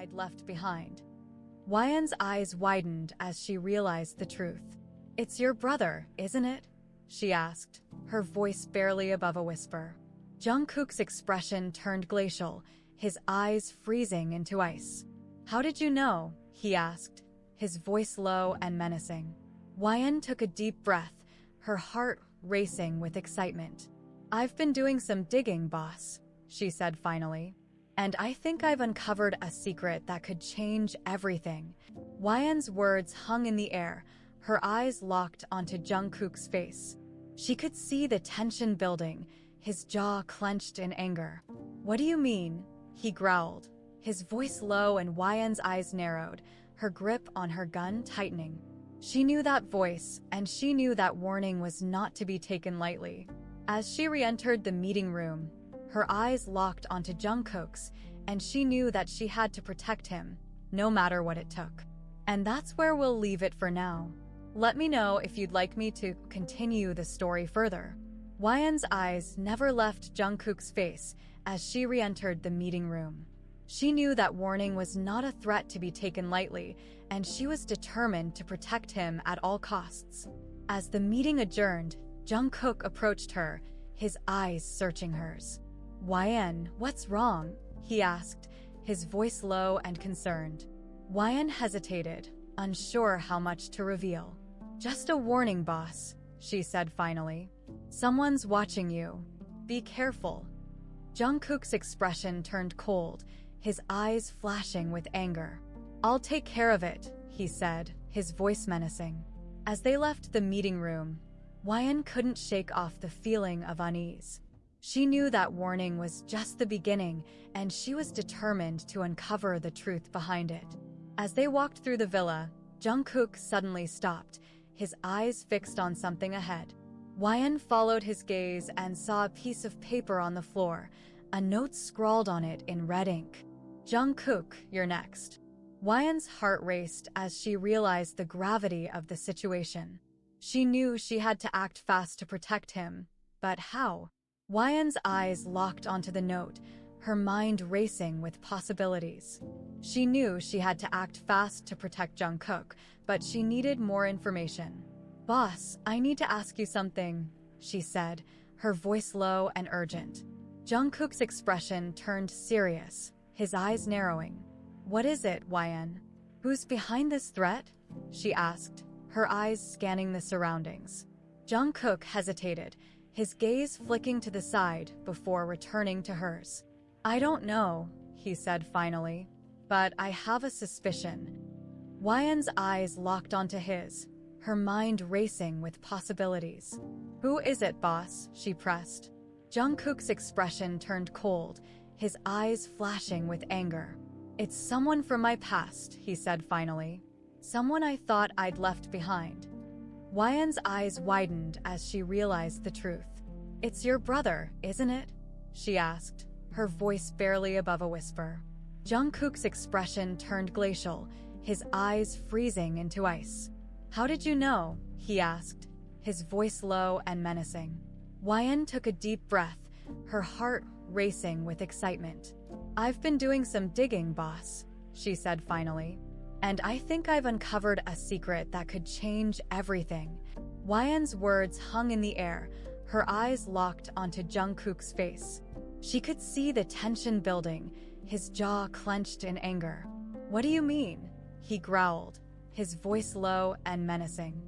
I'd left behind. Hwayeon's eyes widened as she realized the truth. "It's your brother, isn't it?" she asked, her voice barely above a whisper. Jungkook's expression turned glacial, his eyes freezing into ice. "How did you know?" he asked, his voice low and menacing. Hwayeon took a deep breath, her heart racing with excitement. "I've been doing some digging, boss," she said finally. "And I think I've uncovered a secret that could change everything." Hwayeon's words hung in the air, her eyes locked onto Jungkook's face. She could see the tension building, his jaw clenched in anger. "What do you mean?" he growled, his voice low and Hwayeon's eyes narrowed, her grip on her gun tightening. She knew that voice, and she knew that warning was not to be taken lightly. As she re-entered the meeting room, her eyes locked onto Jungkook's, and she knew that she had to protect him, no matter what it took. And that's where we'll leave it for now. Let me know if you'd like me to continue the story further. Hwayeon's eyes never left Jungkook's face as she re-entered the meeting room. She knew that warning was not a threat to be taken lightly, and she was determined to protect him at all costs. As the meeting adjourned, Jungkook approached her, his eyes searching hers. "Hwayeon, what's wrong?" he asked, his voice low and concerned. Hwayeon hesitated, unsure how much to reveal. "Just a warning, boss," she said finally. "Someone's watching you. Be careful." Jungkook's expression turned cold, his eyes flashing with anger. "I'll take care of it," he said, his voice menacing. As they left the meeting room, Hwayeon couldn't shake off the feeling of unease. She knew that warning was just the beginning, and she was determined to uncover the truth behind it. As they walked through the villa, Jungkook suddenly stopped, his eyes fixed on something ahead. Hwayeon followed his gaze and saw a piece of paper on the floor, a note scrawled on it in red ink. "Jungkook, you're next." Hwayeon's heart raced as she realized the gravity of the situation. She knew she had to act fast to protect him, but how? Hwayeon's eyes locked onto the note, her mind racing with possibilities. She knew she had to act fast to protect Jungkook, but she needed more information. "Boss, I need to ask you something," she said, her voice low and urgent. Jungkook's expression turned serious, his eyes narrowing. "What is it, Hwayeon? Who's behind this threat?" she asked, her eyes scanning the surroundings. Jungkook hesitated, his gaze flicking to the side before returning to hers. "I don't know," he said finally, "but I have a suspicion." Hwayeon's eyes locked onto his, her mind racing with possibilities. "Who is it, boss?" she pressed. Jungkook's expression turned cold, his eyes flashing with anger. "It's someone from my past," he said finally. "Someone I thought I'd left behind." Hwayeon's eyes widened as she realized the truth. "It's your brother, isn't it?" she asked, her voice barely above a whisper. Jungkook's expression turned glacial, his eyes freezing into ice. "How did you know?" he asked, his voice low and menacing. Hwayeon took a deep breath, her heart racing with excitement. "I've been doing some digging, boss," she said finally. "And I think I've uncovered a secret that could change everything." Hwayeon's words hung in the air, her eyes locked onto Jungkook's face. She could see the tension building, his jaw clenched in anger. "What do you mean?" he growled, his voice low and menacing.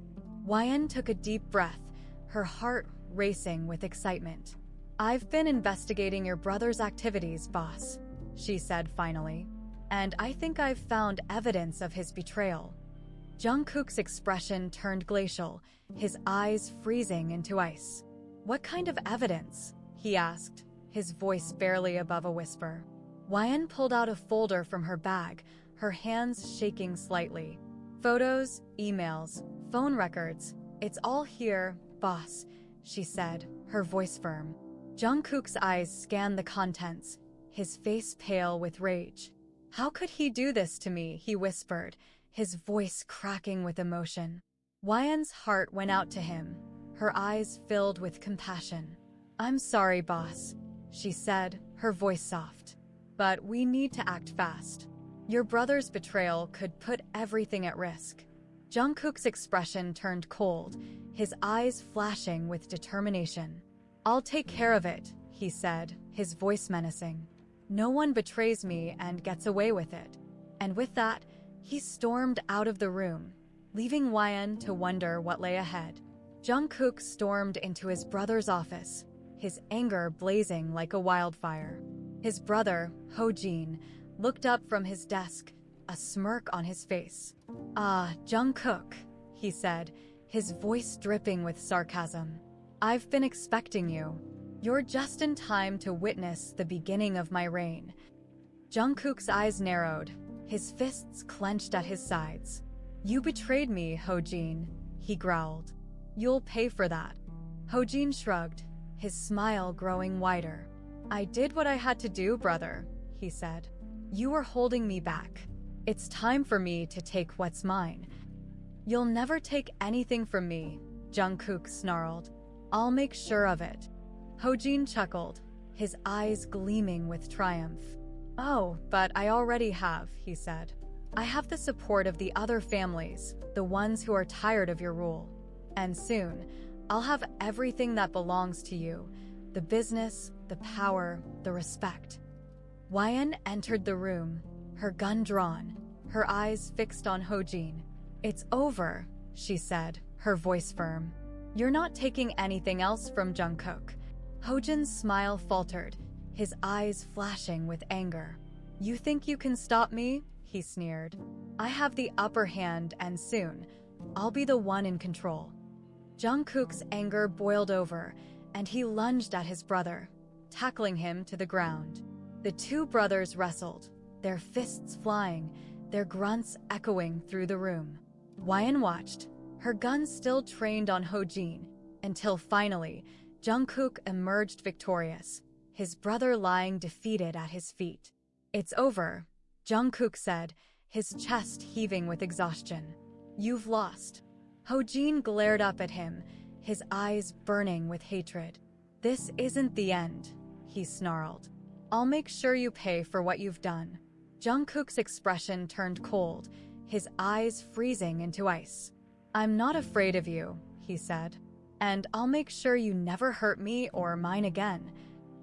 Hwayeon took a deep breath, her heart racing with excitement. "I've been investigating your brother's activities, boss," she said finally. "And I think I've found evidence of his betrayal." Jungkook's expression turned glacial, his eyes freezing into ice. "What kind of evidence?" he asked, his voice barely above a whisper. Hwayeon pulled out a folder from her bag, her hands shaking slightly. "Photos, emails, phone records, it's all here, boss," she said, her voice firm. Jungkook's eyes scanned the contents, his face pale with rage. "How could he do this to me?" he whispered, his voice cracking with emotion. Hwayeon's heart went out to him, her eyes filled with compassion. "I'm sorry, boss," she said, her voice soft. "But we need to act fast." Your brother's betrayal could put everything at risk. Jungkook's expression turned cold, his eyes flashing with determination. I'll take care of it, he said, his voice menacing. No one betrays me and gets away with it. And with that, he stormed out of the room, leaving Hwan to wonder what lay ahead. Jungkook stormed into his brother's office, his anger blazing like a wildfire. His brother, Hojin, looked up from his desk, a smirk on his face. "Ah, Jungkook," he said, his voice dripping with sarcasm. "I've been expecting you. You're just in time to witness the beginning of my reign." Jungkook's eyes narrowed, his fists clenched at his sides. "You betrayed me, Hojin," he growled. "You'll pay for that." Hojin shrugged, his smile growing wider. "I did what I had to do, brother," he said. "You were holding me back. It's time for me to take what's mine." "You'll never take anything from me," Jungkook snarled. "I'll make sure of it." Hojin chuckled, his eyes gleaming with triumph. "Oh, but I already have," he said. "I have the support of the other families, the ones who are tired of your rule. And soon, I'll have everything that belongs to you, the business, the power, the respect." Hwan entered the room, her gun drawn, her eyes fixed on Hojin. "It's over," she said, her voice firm. "You're not taking anything else from Jungkook." Hojin's smile faltered, his eyes flashing with anger. "You think you can stop me?" he sneered. "I have the upper hand, and soon, I'll be the one in control." Jungkook's anger boiled over, and he lunged at his brother, tackling him to the ground. The two brothers wrestled, their fists flying, their grunts echoing through the room. Hwan watched, her gun still trained on Hojin, until finally, Jungkook emerged victorious, his brother lying defeated at his feet. "It's over," Jungkook said, his chest heaving with exhaustion. "You've lost." Hojin glared up at him, his eyes burning with hatred. "This isn't the end," he snarled. "I'll make sure you pay for what you've done." Jungkook's expression turned cold, his eyes freezing into ice. "I'm not afraid of you," he said. "And I'll make sure you never hurt me or mine again."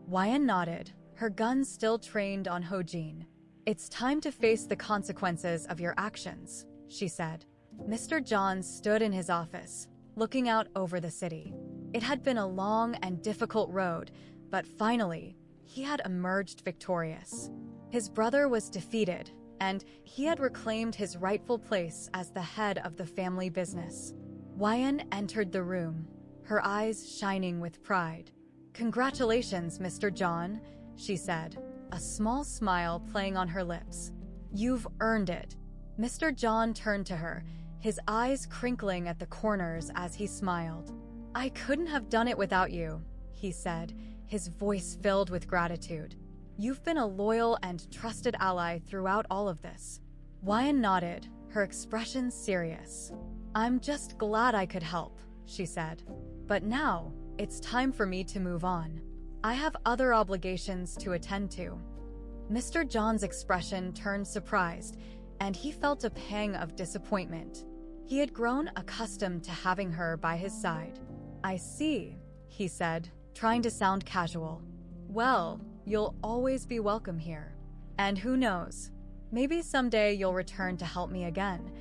Hwan nodded, her gun still trained on Hojin. "It's time to face the consequences of your actions," she said. Mr. John stood in his office, looking out over the city. It had been a long and difficult road, but finally, he had emerged victorious. His brother was defeated, and he had reclaimed his rightful place as the head of the family business. Hwan entered the room, her eyes shining with pride. "Congratulations, Mr. John," she said, a small smile playing on her lips. "You've earned it." Mr. John turned to her, his eyes crinkling at the corners as he smiled. "I couldn't have done it without you," he said, his voice filled with gratitude. "You've been a loyal and trusted ally throughout all of this." Hwan nodded, her expression serious. "I'm just glad I could help," she said. "But now, it's time for me to move on. I have other obligations to attend to." Mr. John's expression turned surprised, and he felt a pang of disappointment. He had grown accustomed to having her by his side. "I see," he said, trying to sound casual. "Well, you'll always be welcome here. And who knows, maybe someday you'll return to help me again."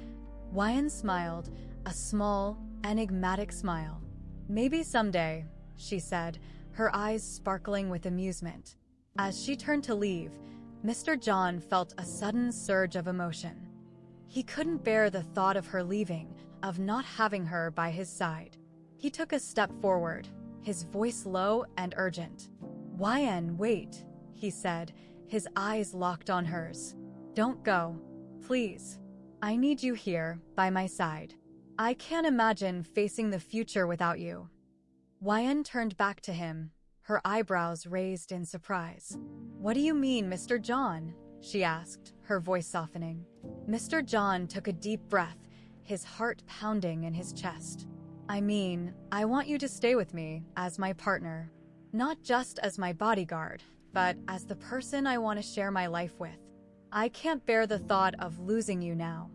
Hwan smiled, a small, enigmatic smile. "Maybe someday," she said, her eyes sparkling with amusement. As she turned to leave, Mr. John felt a sudden surge of emotion. He couldn't bear the thought of her leaving, of not having her by his side. He took a step forward, his voice low and urgent. "Hwan, wait," he said, his eyes locked on hers. "Don't go. Please. I need you here, by my side. I can't imagine facing the future without you." Hwan turned back to him, her eyebrows raised in surprise. "What do you mean, Mr. John?" she asked, her voice softening. Mr. John took a deep breath, his heart pounding in his chest. "I mean, I want you to stay with me as my partner. Not just as my bodyguard, but as the person I want to share my life with." I can't bear the thought of losing you now.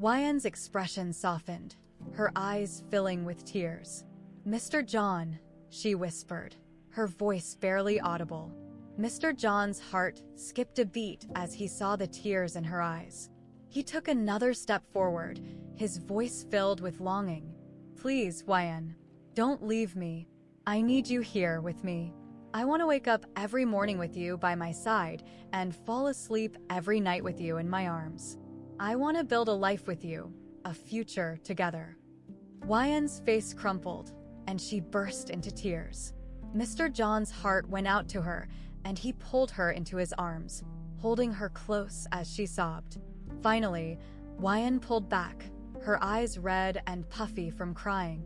Hwayeon's expression softened, her eyes filling with tears. Mr. John, she whispered, her voice barely audible. Mr. John's heart skipped a beat as he saw the tears in her eyes. He took another step forward, his voice filled with longing. Please, Hwayeon, don't leave me. I need you here with me. I want to wake up every morning with you by my side and fall asleep every night with you in my arms. I want to build a life with you, a future together. Hwayeon's face crumpled, and she burst into tears. Mr. John's heart went out to her, and he pulled her into his arms, holding her close as she sobbed. Finally, Hwayeon pulled back, her eyes red and puffy from crying.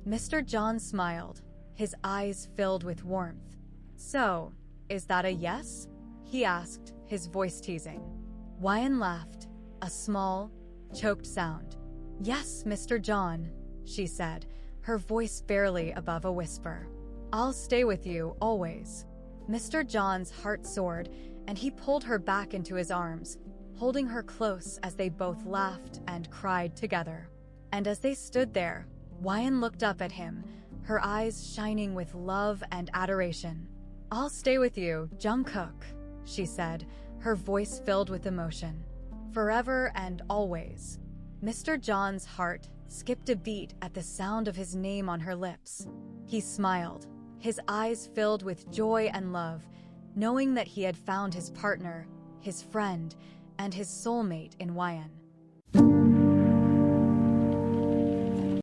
Mr. John smiled, his eyes filled with warmth. So, is that a yes? He asked, his voice teasing. Hwayeon laughed, a small, choked sound. Yes, Mr. John, she said, her voice barely above a whisper. I'll stay with you, always. Mr. John's heart soared, and he pulled her back into his arms, holding her close as they both laughed and cried together. And as they stood there, Hwayeon looked up at him, her eyes shining with love and adoration. I'll stay with you, Jungkook, she said, her voice filled with emotion. Forever and always. Mr. John's heart skipped a beat at the sound of his name on her lips. He smiled, his eyes filled with joy and love, knowing that he had found his partner, his friend, and his soulmate in Hwayeon.